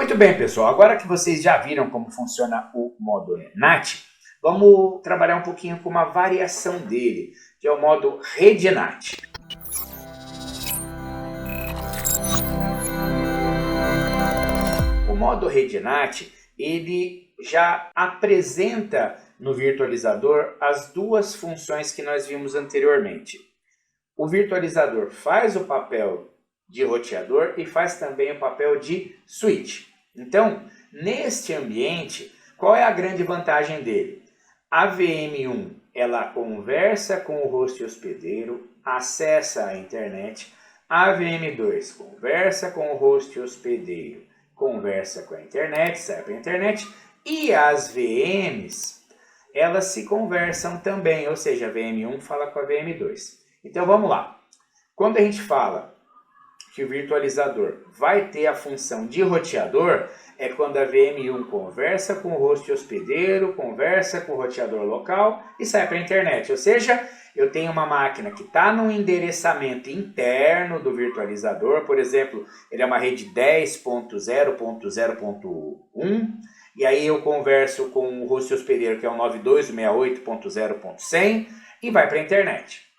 Muito bem, pessoal. Agora que vocês já viram como funciona o modo NAT, vamos trabalhar um pouquinho com uma variação dele, que é o modo rede NAT. O modo rede NAT, ele já apresenta no virtualizador as duas funções que nós vimos anteriormente. O virtualizador faz o papel de roteador e faz também o papel de switch. Então, neste ambiente, qual é a grande vantagem dele? A VM1 ela conversa com o host hospedeiro, acessa a internet. A VM2 conversa com o host hospedeiro, conversa com a internet, sai para a internet. E as VMs, elas se conversam também, ou seja, a VM1 fala com a VM2. Então vamos lá. Quando a gente fala que o virtualizador vai ter a função de roteador, é quando a VM1 conversa com o host hospedeiro, conversa com o roteador local e sai para a internet. Ou seja, eu tenho uma máquina que está no endereçamento interno do virtualizador, por exemplo, ele é uma rede 10.0.0.1, e aí eu converso com o host hospedeiro, que é o 92.168.0.100, e vai para a internet.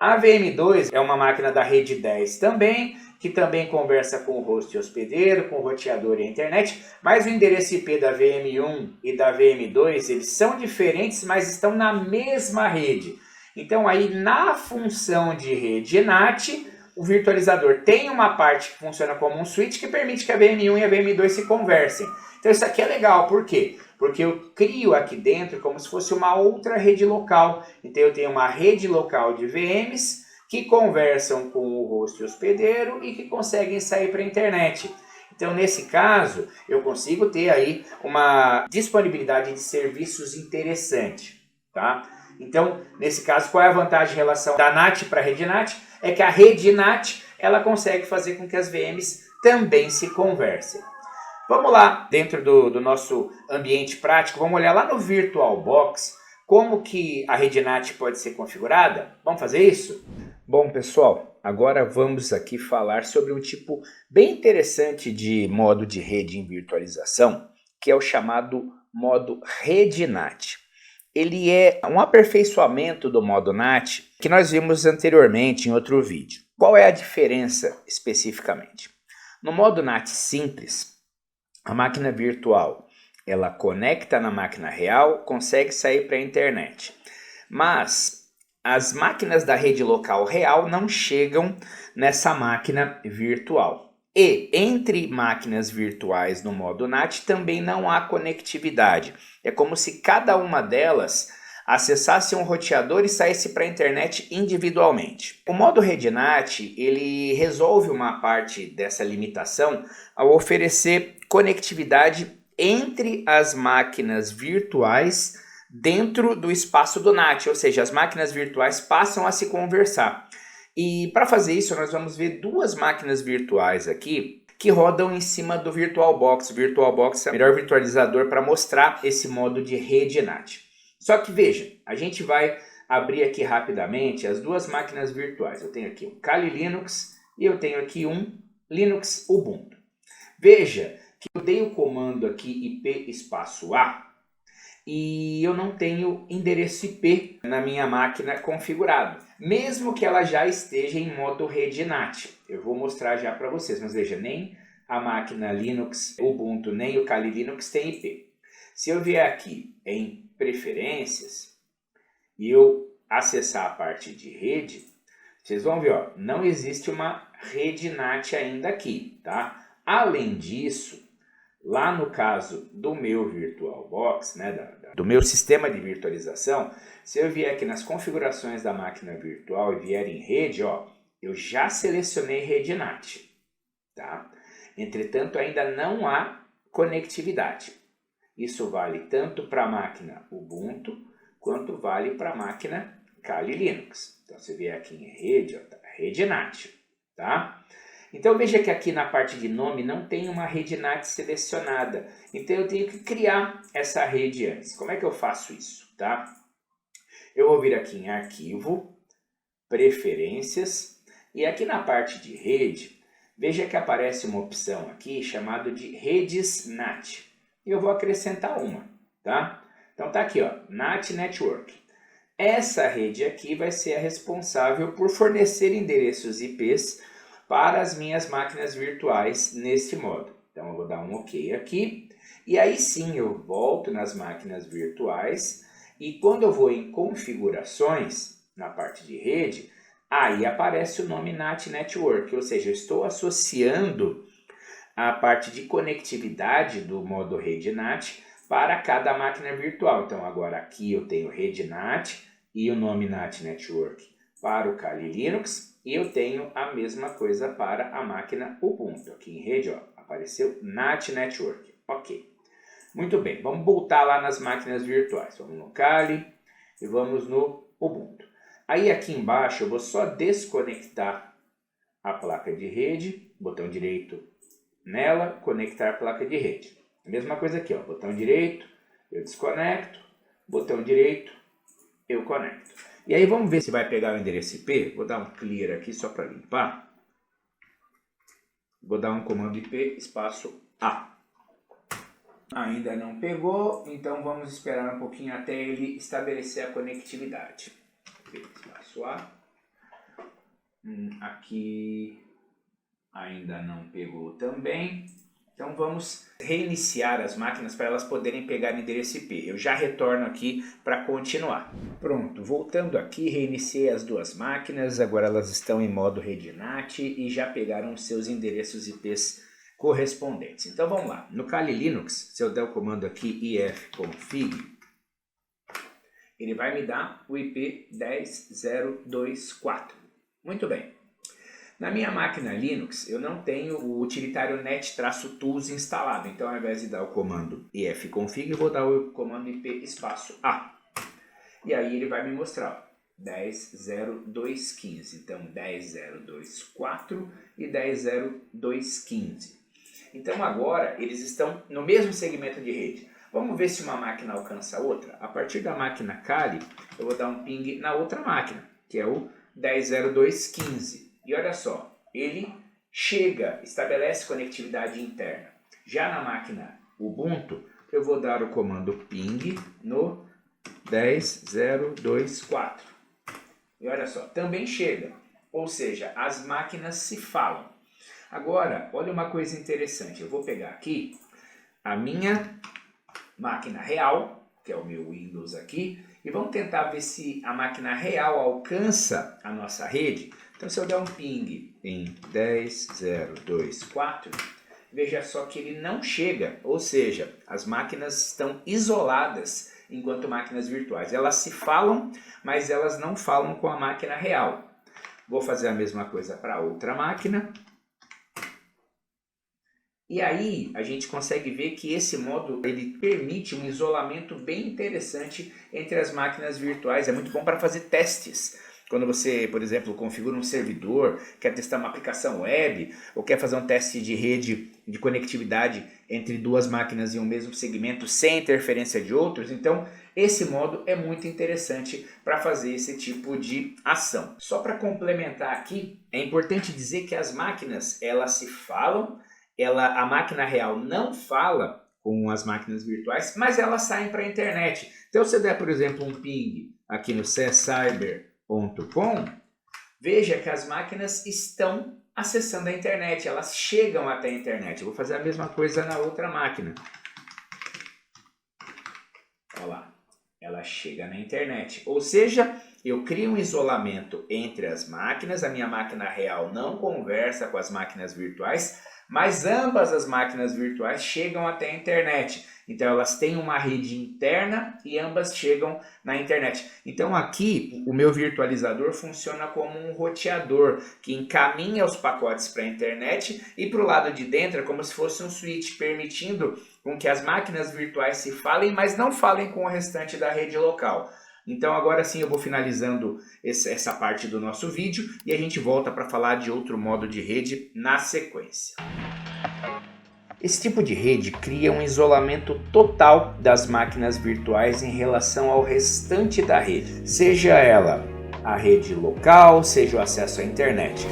A VM2 é uma máquina da rede 10 também, que também conversa com o host hospedeiro, com o roteador e a internet, mas o endereço IP da VM1 e da VM2, eles são diferentes, mas estão na mesma rede. Então aí na função de rede NAT, o virtualizador tem uma parte que funciona como um switch que permite que a VM1 e a VM2 se conversem. Então isso aqui é legal, por quê? Porque eu crio aqui dentro como se fosse uma outra rede local. Então eu tenho uma rede local de VMs que conversam com o host hospedeiro e que conseguem sair para a internet. Então nesse caso eu consigo ter aí uma disponibilidade de serviços interessante, tá? Então nesse caso qual é a vantagem em relação da NAT para a rede NAT? É que a rede NAT ela consegue fazer com que as VMs também se conversem. Vamos lá, dentro do nosso ambiente prático, vamos olhar lá no VirtualBox como que a rede NAT pode ser configurada. Vamos fazer isso? Bom, pessoal, agora vamos aqui falar sobre um tipo bem interessante de modo de rede em virtualização, que é o chamado modo rede NAT. Ele é um aperfeiçoamento do modo NAT que nós vimos anteriormente em outro vídeo. Qual é a diferença especificamente? No modo NAT simples, a máquina virtual, ela conecta na máquina real, consegue sair para a internet. Mas as máquinas da rede local real não chegam nessa máquina virtual. E entre máquinas virtuais no modo NAT também não há conectividade. É como se cada uma delas acessasse um roteador e saísse para a internet individualmente. O modo rede NAT, ele resolve uma parte dessa limitação ao oferecer conectividade entre as máquinas virtuais dentro do espaço do NAT, ou seja, as máquinas virtuais passam a se conversar. E para fazer isso, nós vamos ver duas máquinas virtuais aqui que rodam em cima do VirtualBox. O VirtualBox é o melhor virtualizador para mostrar esse modo de rede NAT. Só que veja, a gente vai abrir aqui rapidamente as duas máquinas virtuais. Eu tenho aqui um Kali Linux e eu tenho aqui um Linux Ubuntu. Veja que eu dei o comando aqui IP espaço A e eu não tenho endereço IP na minha máquina configurado, mesmo que ela já esteja em modo rede NAT. Eu vou mostrar já para vocês, mas veja, nem a máquina Linux Ubuntu nem o Kali Linux tem IP. Se eu vier aqui em preferências e eu acessar a parte de rede, vocês vão ver, ó, não existe uma rede NAT ainda aqui, tá? Além disso, lá no caso do meu VirtualBox, né, do meu sistema de virtualização, se eu vier aqui nas configurações da máquina virtual e vier em rede, ó, eu já selecionei rede NAT, tá? Entretanto, ainda não há conectividade. Isso vale tanto para a máquina Ubuntu, quanto vale para a máquina Kali Linux. Então, se vier aqui em rede, ó, tá, rede NAT, tá? Então veja que aqui na parte de nome não tem uma rede NAT selecionada. Então eu tenho que criar essa rede antes. Como é que eu faço isso, tá? Eu vou vir aqui em arquivo, preferências, e aqui na parte de rede, veja que aparece uma opção aqui chamada de redes NAT. E eu vou acrescentar uma, tá? Então tá aqui, ó, NAT Network. Essa rede aqui vai ser a responsável por fornecer endereços IPs para as minhas máquinas virtuais neste modo. Então eu vou dar um OK aqui. E aí sim eu volto nas máquinas virtuais e quando eu vou em configurações, na parte de rede, aí aparece o nome NAT Network, ou seja, eu estou associando a parte de conectividade do modo rede NAT para cada máquina virtual. Então agora aqui eu tenho rede NAT e o nome NAT Network para o Kali Linux e eu tenho a mesma coisa para a máquina Ubuntu. Aqui em rede, ó, apareceu NAT Network. Ok. Muito bem, vamos voltar lá nas máquinas virtuais. Vamos no Kali e vamos no Ubuntu. Aí aqui embaixo eu vou só desconectar a placa de rede, botão direito nela, conectar a placa de rede. A mesma coisa aqui, ó, botão direito, eu desconecto, botão direito, eu conecto. E aí vamos ver se vai pegar o endereço IP. Vou dar um clear aqui só para limpar. Vou dar um comando IP espaço A. Ainda não pegou, então vamos esperar um pouquinho até ele estabelecer a conectividade. Espaço A. Aqui ainda não pegou também. Então vamos reiniciar as máquinas para elas poderem pegar o endereço IP. Eu já retorno aqui para continuar. Pronto, voltando aqui, reiniciei as duas máquinas. Agora elas estão em modo rede NAT e já pegaram os seus endereços IPs correspondentes. Então vamos lá. No Kali Linux, se eu der o comando aqui ifconfig, ele vai me dar o IP 10.024. Muito bem. Na minha máquina Linux, eu não tenho o utilitário net-tools instalado. Então, ao invés de dar o comando ifconfig, eu vou dar o comando IP espaço A. E aí ele vai me mostrar, ó, 10.0.2.15. Então, 10.0.2.4 e 10.0.2.15. Então, agora, eles estão no mesmo segmento de rede. Vamos ver se uma máquina alcança a outra. A partir da máquina Kali, eu vou dar um ping na outra máquina, que é o 10.0.2.15. E olha só, ele chega, estabelece conectividade interna. Já na máquina Ubuntu, eu vou dar o comando ping no 10.0.2.4. E olha só, também chega. Ou seja, as máquinas se falam. Agora, olha uma coisa interessante. Eu vou pegar aqui a minha máquina real, que é o meu Windows aqui, e vamos tentar ver se a máquina real alcança a nossa rede. Então, se eu der um ping em 10.0.2.4, veja só que ele não chega, ou seja, as máquinas estão isoladas enquanto máquinas virtuais. Elas se falam, mas elas não falam com a máquina real. Vou fazer a mesma coisa para outra máquina. E aí a gente consegue ver que esse modo ele permite um isolamento bem interessante entre as máquinas virtuais. É muito bom para fazer testes. Quando você, por exemplo, configura um servidor, quer testar uma aplicação web, ou quer fazer um teste de rede de conectividade entre duas máquinas em um mesmo segmento sem interferência de outros, então esse modo é muito interessante para fazer esse tipo de ação. Só para complementar aqui, é importante dizer que as máquinas elas se falam, a máquina real não fala com as máquinas virtuais, mas elas saem para a internet. Então se eu der, por exemplo, um ping aqui no ccyber.com, veja que as máquinas estão acessando a internet, elas chegam até a internet. Eu vou fazer a mesma coisa na outra máquina. Olha lá, ela chega na internet. Ou seja, eu crio um isolamento entre as máquinas, a minha máquina real não conversa com as máquinas virtuais, mas ambas as máquinas virtuais chegam até a internet. Então elas têm uma rede interna e ambas chegam na internet. Então aqui o meu virtualizador funciona como um roteador que encaminha os pacotes para a internet e para o lado de dentro é como se fosse um switch, permitindo com que as máquinas virtuais se falem, mas não falem com o restante da rede local. Então agora sim eu vou finalizando essa parte do nosso vídeo e a gente volta para falar de outro modo de rede na sequência. Esse tipo de rede cria um isolamento total das máquinas virtuais em relação ao restante da rede, seja ela a rede local, seja o acesso à internet.